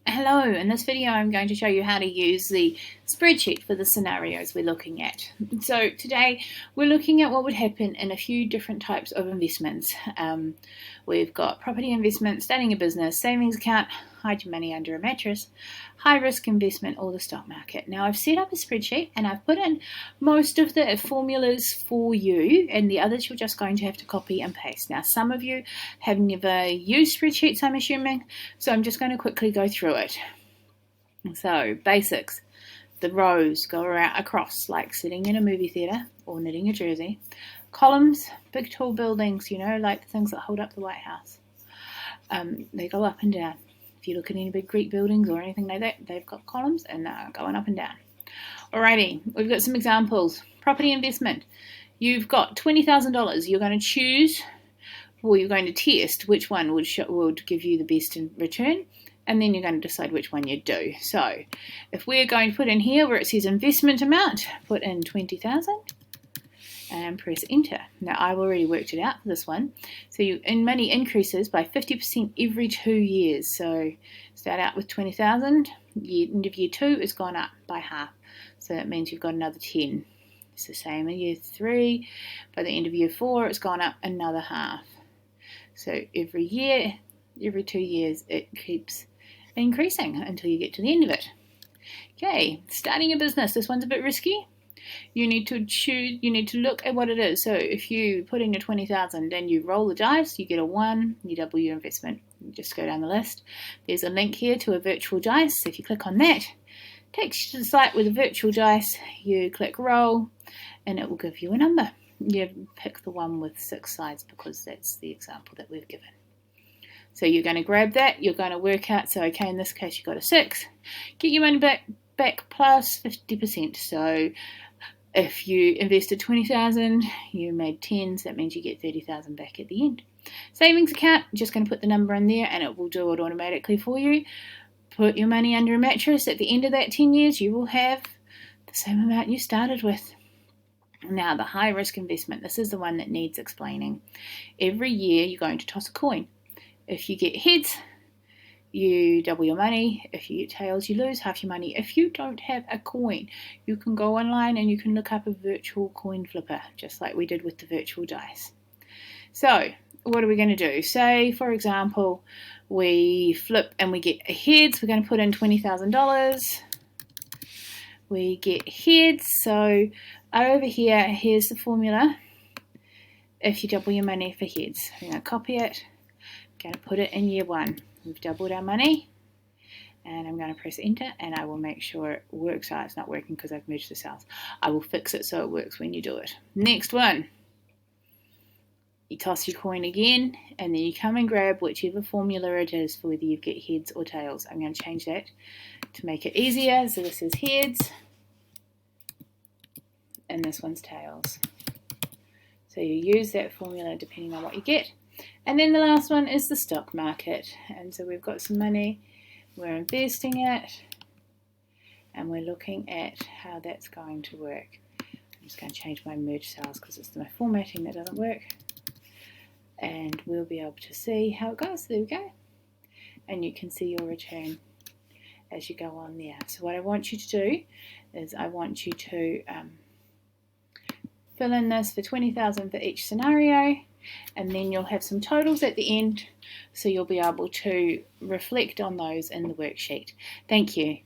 Hello, in this video I'm going to show you how to use the spreadsheet for the scenarios we're looking at. So today we're looking at what would happen in a few different types of investments. We've got property investment, starting a business, savings account, hide your money under a mattress, high risk investment, or the stock market. Now I've set up a spreadsheet and I've put in most of the formulas for you, and the others you're just going to have to copy and paste. Now some of you have never used spreadsheets, I'm assuming, so I'm just going to quickly go through it. So basics, the rows go across like sitting in a movie theatre or knitting a jersey. Columns, big tall buildings, like the things that hold up the White House. They go up and down. If you look at any big Greek buildings or anything like that, they've got columns and they're going up and down. Alrighty, we've got some examples. Property investment. You've got $20,000. You're going to choose, or you're going to test which one would give you the best in return, and then you're going to decide which one you do. So if we're going to put in here where it says investment amount, put in 20,000 and press enter. Now I've already worked it out for this one. So money increases by 50% every 2 years. So start out with 20,000, end of year 2 it's gone up by half. So that means you've got another 10. It's the same in year 3. By the end of year 4 it's gone up another half. So every year, every 2 years it keeps increasing until you get to the end of it. Okay, starting a business. This one's a bit risky. You need to look at what it is. So if you put in your 20,000 and you roll the dice, you get a 1, you double your investment. You just go down the list. There's a link here to a virtual dice. If you click on that, it takes you to the site with a virtual dice. You click roll and it will give you a number. You pick the one with 6 sides because that's the example that we've given. So you're going to grab that, you're going to work out, so okay, in this case you got a 6. Get your money back plus 50%. So if you invested 20,000, you made 10, so that means you get 30,000 back at the end. Savings account, just going to put the number in there and it will do it automatically for you. Put your money under a mattress. At the end of that 10 years, you will have the same amount you started with. Now, the high risk investment, this is the one that needs explaining. Every year, you're going to toss a coin. If you get heads, you double your money. If you get tails, you lose half your money. If you don't have a coin, you can go online and you can look up a virtual coin flipper, just like we did with the virtual dice. So, what are we going to do? Say, for example, we flip and we get a heads. We're going to put in $20,000. We get heads. So, over here, here's the formula. If you double your money for heads, I'm going to copy it. I'm going to put it in year 1. We've doubled our money and I'm going to press enter and I will make sure it works. It's not working because I've merged the cells. I will fix it so it works when you do it. Next one. You toss your coin again and then you come and grab whichever formula it is for whether you get heads or tails. I'm going to change that to make it easier. So this is heads and this one's tails. So you use that formula depending on what you get. And then the last one is the stock market. And so we've got some money, we're investing it, and we're looking at how that's going to work. I'm just going to change my merge cells because it's my formatting that doesn't work. And we'll be able to see how it goes. There we go. And you can see your return as you go on there. So what I want you to do is I want you to fill in this for 20,000 for each scenario. And then you'll have some totals at the end, so you'll be able to reflect on those in the worksheet. Thank you.